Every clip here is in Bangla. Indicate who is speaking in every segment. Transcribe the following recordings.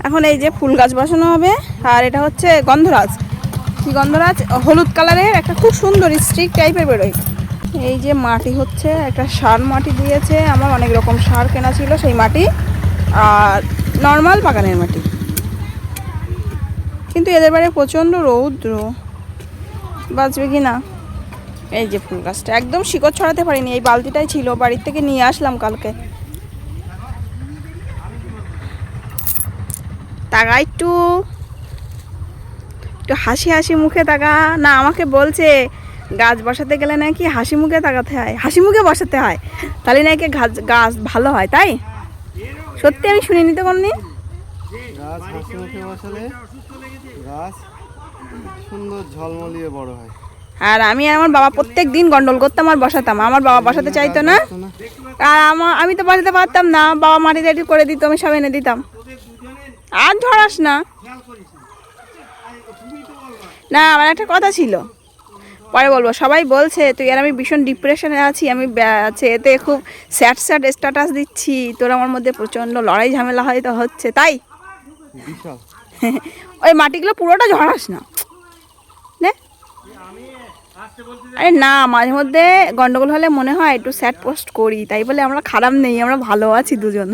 Speaker 1: এখন এই যে ফুল গাছ বসানো হবে। আর এটা হচ্ছে গন্ধরাজ, কি গন্ধরাজ, হলুদ কালারের একটা খুব সুন্দর স্টিক টাইপের বেরোয়। এই যে মাটি হচ্ছে, একটা সার মাটি দিয়েছে, আমার অনেক রকম সার কেনা ছিল সেই মাটি, আর নর্মাল বাগানের মাটি। কিন্তু এদের বাড়ি প্রচণ্ড রৌদ্র, বাঁচবে কি না। এই যে ফুল গাছটা একদম শিকড় ছড়াতে পারিনি, এই বালতিটাই ছিল, বাড়ির থেকে নিয়ে আসলাম কালকে। তাকা একটু হাসি হাসি মুখে তাকা না, আমাকে বলছে গাছ বসাতে গেলে নাকি হাসি মুখে তাকাতে হয়, হাসি মুখে বসাতে হয়, তাহলে নাকি গাছ ভালো হয়। তাই সত্যি আমি শুনিনি তো কোনদিন।
Speaker 2: গাছ হাসি মুখে বসালে গাছ সুন্দর ঝলমলিয়ে বড় হয়।
Speaker 1: আর আমি আমার বাবা প্রত্যেক দিন গন্ডল করতাম আর বসাতাম, আমার বাবা বসাতে চাইতো না। আর আমি তো বসাতে পারতাম না, বাবা মাটি রেডি করে দিত, আমি সব এনে দিতাম। আর ধরাস না, না আমার একটা কথা ছিল, পরে বলবো। সবাই বলছে তুই আর আমি ভীষণ ডিপ্রেশনে আছি, আমি এতে খুব স্যাড স্যাড স্ট্যাটাস দিচ্ছি, তোর আমার মধ্যে প্রচণ্ড লড়াই ঝামেলা হয়তো হচ্ছে, তাই ওই মাটিগুলো পুরোটা ঝরাস না। আরে না, মাঝে মধ্যে গন্ডগোল হলে মনে হয় একটু স্যাড পোস্ট করি, তাই বলে আমরা খারাপ নেই, আমরা ভালো আছি দুজন।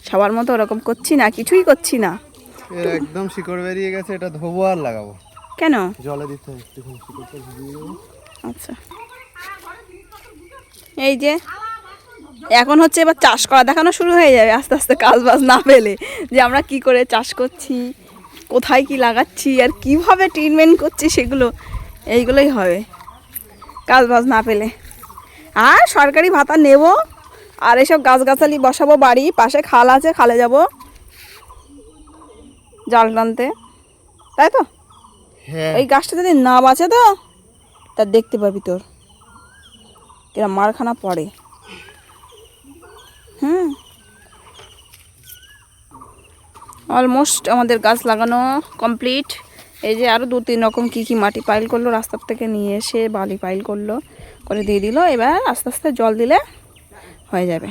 Speaker 1: সবার মতো ওরকম করছি না, কিছুই করছি না।
Speaker 2: এর একদম শিকড় বেরিয়ে গেছে, এটা ধোবো আর লাগাবো।
Speaker 1: কেন?
Speaker 2: জলে দিতে হবে একটুখানি, শিকড়টা ভিজিয়ে দেবো।
Speaker 1: আচ্ছা, এই যে এখন হচ্ছে এবার চাষ করা দেখানো শুরু হয়ে যাবে আস্তে আস্তে, কাজ বাজ না পেলে, যে আমরা কি করে চাষ করছি, কোথায় কি লাগাচ্ছি আর কিভাবে ট্রিটমেন্ট করছি, সেগুলো এইগুলোই হবে কাজ বাজ না পেলে। আর সরকারি ভাতা নেব, আর এসব গাছগাছালি বসাবো, বাড়ি পাশে খাল আছে, খালে যাব জাল টানতে, তাই তো। এই গাছটা যদি না বাঁচে তো তা দেখতে পাবি তোর এরা মারখানা পড়ে। অলমোস্ট আমাদের গাছ লাগানো কমপ্লিট। এই যে আরও 2-3 রকম কী মাটি পাইল করলো, রাস্তার থেকে নিয়ে এসে বালি পাইল করলো, করে দিয়ে দিল। এবার আস্তে আস্তে জল দিলে হয়ে যাবে।